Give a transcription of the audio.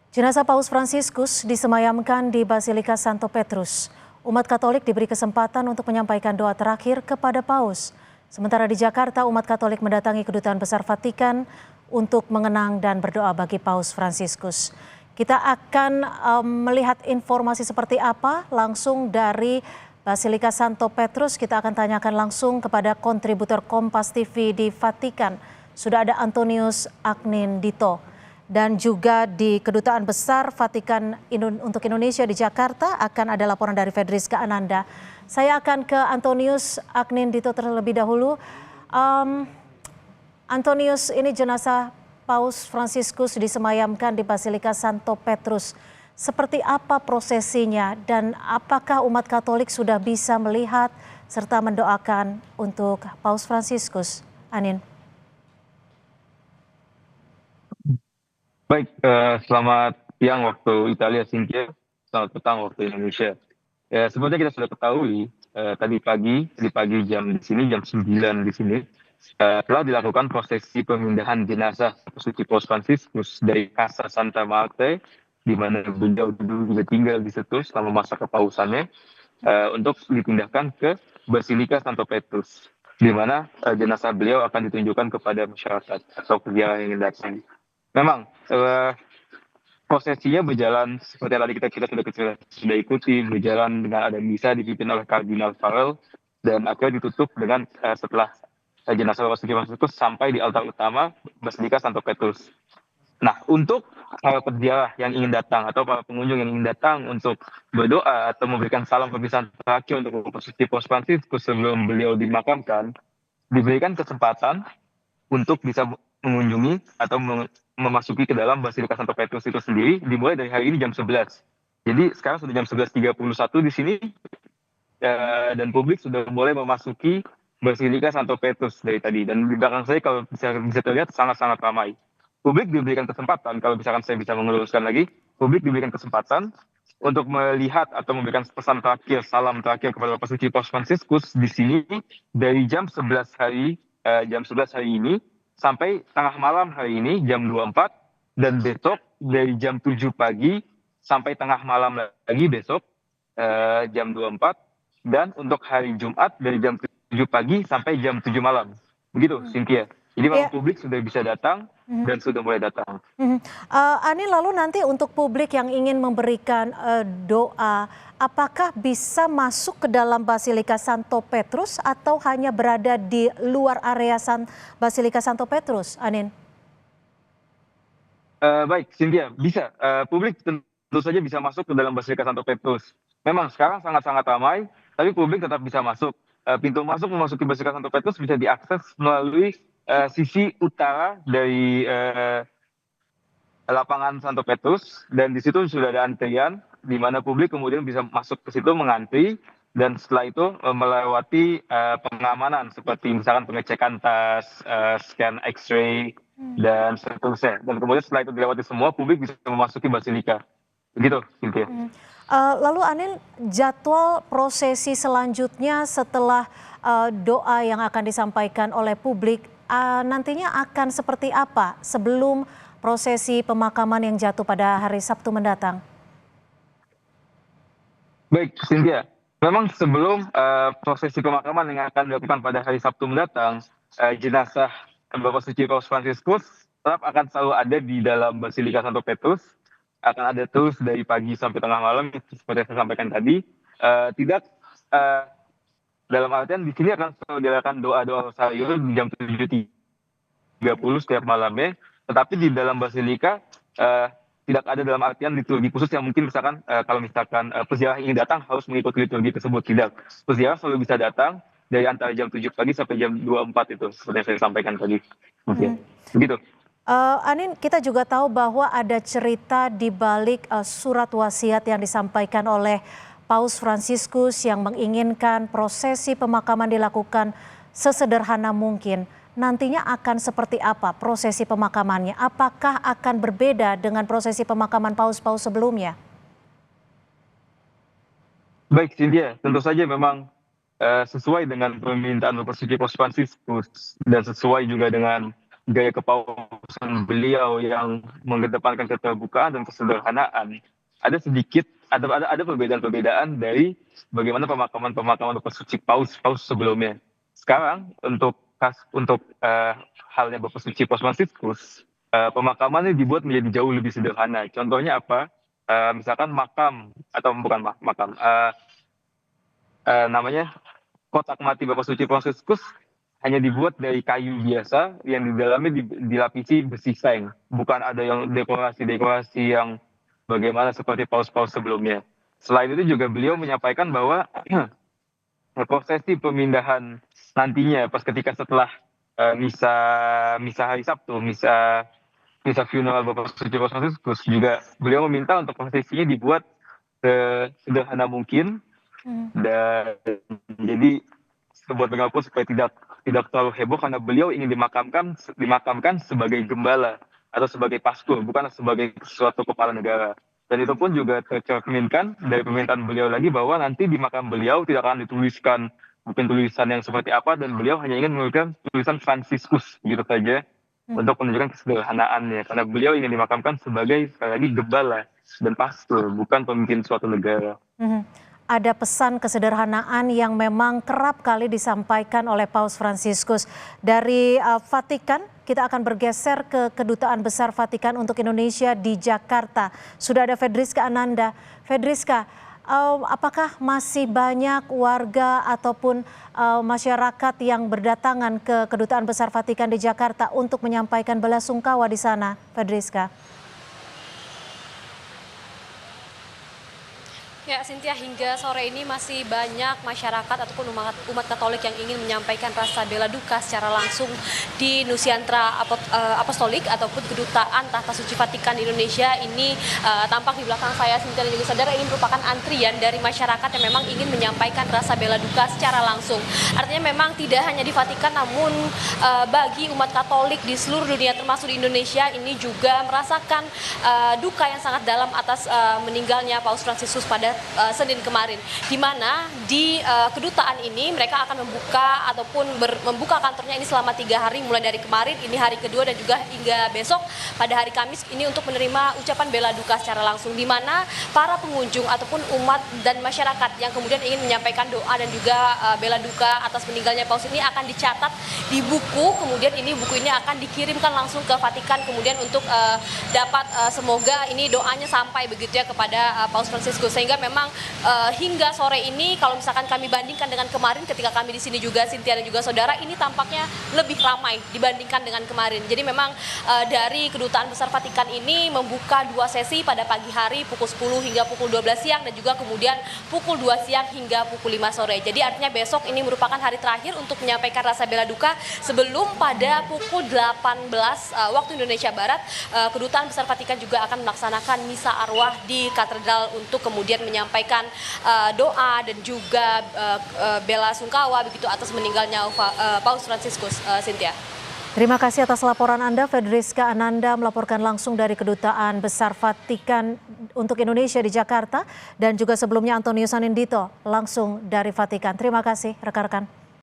Jenazah Paus Fransiskus disemayamkan di Basilika Santo Petrus. Umat Katolik diberi kesempatan untuk menyampaikan doa terakhir kepada Paus. Sementara di Jakarta, umat Katolik mendatangi Kedutaan Besar Vatikan untuk mengenang dan berdoa bagi Paus Fransiskus. Kita akan melihat informasi seperti apa langsung dari Basilika Santo Petrus. Kita akan tanyakan langsung kepada kontributor Kompas TV di Vatikan. Sudah ada Antonius Agnindito. Dan juga di Kedutaan Besar Vatikan untuk Indonesia di Jakarta akan ada laporan dari Fedriska Ananda. Saya akan ke Antonius Agnindito terlebih dahulu. Antonius, ini jenazah Paus Fransiskus disemayamkan di Basilika Santo Petrus. Seperti apa prosesinya dan apakah umat Katolik sudah bisa melihat serta mendoakan untuk Paus Fransiskus? Anin. Baik, selamat siang waktu Italia, Cynthia. Selamat petang waktu Indonesia. Ya, seperti kita sudah ketahui, tadi pagi jam di sini, jam 9 di sini, telah dilakukan prosesi pemindahan jenazah Suci Paus Fransiskus dari Casa Santa Marte, di mana beliau dulu juga tinggal di situ selama masa kepausannya, untuk dipindahkan ke Basilika Santo Petrus, di mana jenazah beliau akan ditunjukkan kepada masyarakat atau peziarah yang ingin datang. Memang prosesinya berjalan seperti tadi kita sudah ikuti, berjalan dengan ada misa dipimpin oleh Kardinal Farrell dan akhirnya ditutup dengan setelah jenazah Bapak Suci Fransiskus sampai di altar utama Basilika Santo Petrus. Nah, untuk para peziarah yang ingin datang atau para pengunjung yang ingin datang untuk berdoa atau memberikan salam perpisahan terakhir untuk Bapak Suci Paus Fransiskus sebelum beliau dimakamkan, diberikan kesempatan untuk bisa mengunjungi atau memasuki ke dalam Basilika Santo Petrus itu sendiri dimulai dari hari ini jam 11. Jadi sekarang sudah jam 11.31 di sini dan publik sudah mulai memasuki Basilika Santo Petrus dari tadi. Dan di belakang saya kalau bisa terlihat sangat-sangat ramai. Publik diberikan kesempatan, kalau misalkan saya bisa meluruskan lagi, publik diberikan kesempatan untuk melihat atau memberikan pesan terakhir, salam terakhir kepada Bapak Suci Paus Fransiskus di sini dari jam 11 hari ini sampai tengah malam hari ini jam 24 dan besok dari jam 7 pagi sampai tengah malam lagi besok jam 24 dan untuk hari Jumat dari jam 7 pagi sampai jam 7 malam. Begitu, Cynthia. Jadi memang publik sudah bisa datang dan sudah mulai datang. Ani, lalu nanti untuk publik yang ingin memberikan doa, apakah bisa masuk ke dalam Basilika Santo Petrus atau hanya berada di luar area Basilika Santo Petrus, Anin? Baik, Cynthia, bisa. Publik tentu saja bisa masuk ke dalam Basilika Santo Petrus. Memang sekarang sangat-sangat ramai, tapi publik tetap bisa masuk. Pintu masuk memasuki Basilika Santo Petrus bisa diakses melalui sisi utara dari lapangan Santo Petrus, dan di situ sudah ada antrian di mana publik kemudian bisa masuk ke situ mengantri, dan setelah itu melewati pengamanan seperti misalkan pengecekan tas, scan X-ray dan seterusnya. Dan kemudian setelah itu dilewati semua, publik bisa memasuki Basilika. Begitu, Cynthia. Lalu Anin, jadwal prosesi selanjutnya setelah doa yang akan disampaikan oleh publik nantinya akan seperti apa sebelum prosesi pemakaman yang jatuh pada hari Sabtu mendatang? Baik, Cynthia. Memang sebelum prosesi pemakaman yang akan dilakukan pada hari Sabtu mendatang, jenazah Bapak Suci Paus Fransiskus tetap akan selalu ada di dalam Basilika Santo Petrus. Akan ada terus dari pagi sampai tengah malam, seperti yang saya sampaikan tadi. Tidak dalam artian di sini akan selalu dilakukan doa-doa rosarius di jam 7.30 setiap malamnya. Tetapi di dalam Basilika tidak ada dalam artian liturgi khusus yang mungkin misalkan kalau misalkan peziarah ingin datang harus mengikuti liturgi tersebut. Tidak. Peziarah selalu bisa datang dari antara jam 7 pagi sampai jam 24 itu, seperti yang saya sampaikan tadi. Begitu. Anin, kita juga tahu bahwa ada cerita di balik surat wasiat yang disampaikan oleh Paus Fransiskus yang menginginkan prosesi pemakaman dilakukan sesederhana mungkin. Nantinya akan seperti apa prosesi pemakamannya? Apakah akan berbeda dengan prosesi pemakaman paus-paus sebelumnya? Baik, Cynthia, tentu saja memang sesuai dengan permintaan Bapak Suci Paus Fransiskus dan sesuai juga dengan gaya kepausan beliau yang mengedepankan keterbukaan dan kesederhanaan, ada perbedaan-perbedaan dari bagaimana pemakaman Bapak Suci Paus sebelumnya. Sekarang untuk halnya Bapak Suci Paus Fransiskus, pemakamannya dibuat menjadi jauh lebih sederhana. Contohnya apa? Misalkan makam atau bukan makam, namanya kotak mati Bapak Suci Fransiskus hanya dibuat dari kayu biasa yang di dalamnya dilapisi besi seng. Bukan ada yang dekorasi-dekorasi yang bagaimana seperti paus-paus sebelumnya. Selain itu juga beliau menyampaikan bahwa prosesi pemindahan nantinya ketika setelah misa hari Sabtu, misa funeral Bapak Suci Paus Fransiskus, juga beliau meminta untuk prosesinya dibuat sederhana mungkin dan jadi buat bagaimanapun supaya tidak terlalu heboh karena beliau ingin dimakamkan sebagai gembala atau sebagai pastor, bukan sebagai suatu kepala negara. Dan itu pun juga tercerminkan dari permintaan beliau lagi bahwa nanti di makam beliau tidak akan dituliskan mungkin tulisan yang seperti apa, dan beliau hanya ingin menuliskan tulisan Fransiskus gitu saja untuk menunjukkan kesederhanaannya, karena beliau ingin dimakamkan sebagai sekali lagi gembala dan pastor, bukan pemimpin suatu negara. Ada pesan kesederhanaan yang memang kerap kali disampaikan oleh Paus Fransiskus. Dari Vatikan, kita akan bergeser ke Kedutaan Besar Vatikan untuk Indonesia di Jakarta. Sudah ada Fedriska Ananda. Fedriska, apakah masih banyak warga ataupun masyarakat yang berdatangan ke Kedutaan Besar Vatikan di Jakarta untuk menyampaikan belasungkawa di sana, Fedriska? Ya, Cynthia, hingga sore ini masih banyak masyarakat ataupun umat Katolik yang ingin menyampaikan rasa bela duka secara langsung di Nusantara Apostolik ataupun Kedutaan Tahta Suci Vatikan di Indonesia. Ini tampak di belakang saya, Cynthia dan juga saudara, ini merupakan antrian dari masyarakat yang memang ingin menyampaikan rasa bela duka secara langsung. Artinya memang tidak hanya di Vatikan, namun bagi umat Katolik di seluruh dunia termasuk di Indonesia ini juga merasakan duka yang sangat dalam atas meninggalnya Paus Fransiskus pada Senin kemarin, di mana di kedutaan ini mereka akan membuka kantornya ini selama 3 hari, mulai dari kemarin, ini hari kedua, dan juga hingga besok pada hari Kamis ini untuk menerima ucapan bela duka secara langsung, di mana para pengunjung ataupun umat dan masyarakat yang kemudian ingin menyampaikan doa dan juga bela duka atas meninggalnya Paus ini akan dicatat di buku, kemudian buku ini akan dikirimkan langsung ke Vatikan, kemudian untuk dapat semoga ini doanya sampai begitu ya kepada Paus Fransiskus. Sehingga memang hingga sore ini kalau misalkan kami bandingkan dengan kemarin ketika kami di sini juga, Cynthia dan juga saudara, ini tampaknya lebih ramai dibandingkan dengan kemarin. Jadi memang dari Kedutaan Besar Vatikan ini membuka 2 sesi pada pagi hari pukul 10 hingga pukul 12 siang dan juga kemudian pukul 2 siang hingga pukul 5 sore. Jadi artinya besok ini merupakan hari terakhir untuk menyampaikan rasa bela duka sebelum pada pukul 18 waktu Indonesia Barat Kedutaan Besar Vatikan juga akan melaksanakan misa arwah di katedral untuk kemudian menyampaikan doa dan juga bela sungkawa begitu atas meninggalnya Paus Fransiskus, Cynthia. Terima kasih atas laporan Anda, Fedriska Ananda melaporkan langsung dari Kedutaan Besar Vatikan untuk Indonesia di Jakarta, dan juga sebelumnya Antonius Anindito langsung dari Vatikan. Terima kasih rekan-rekan.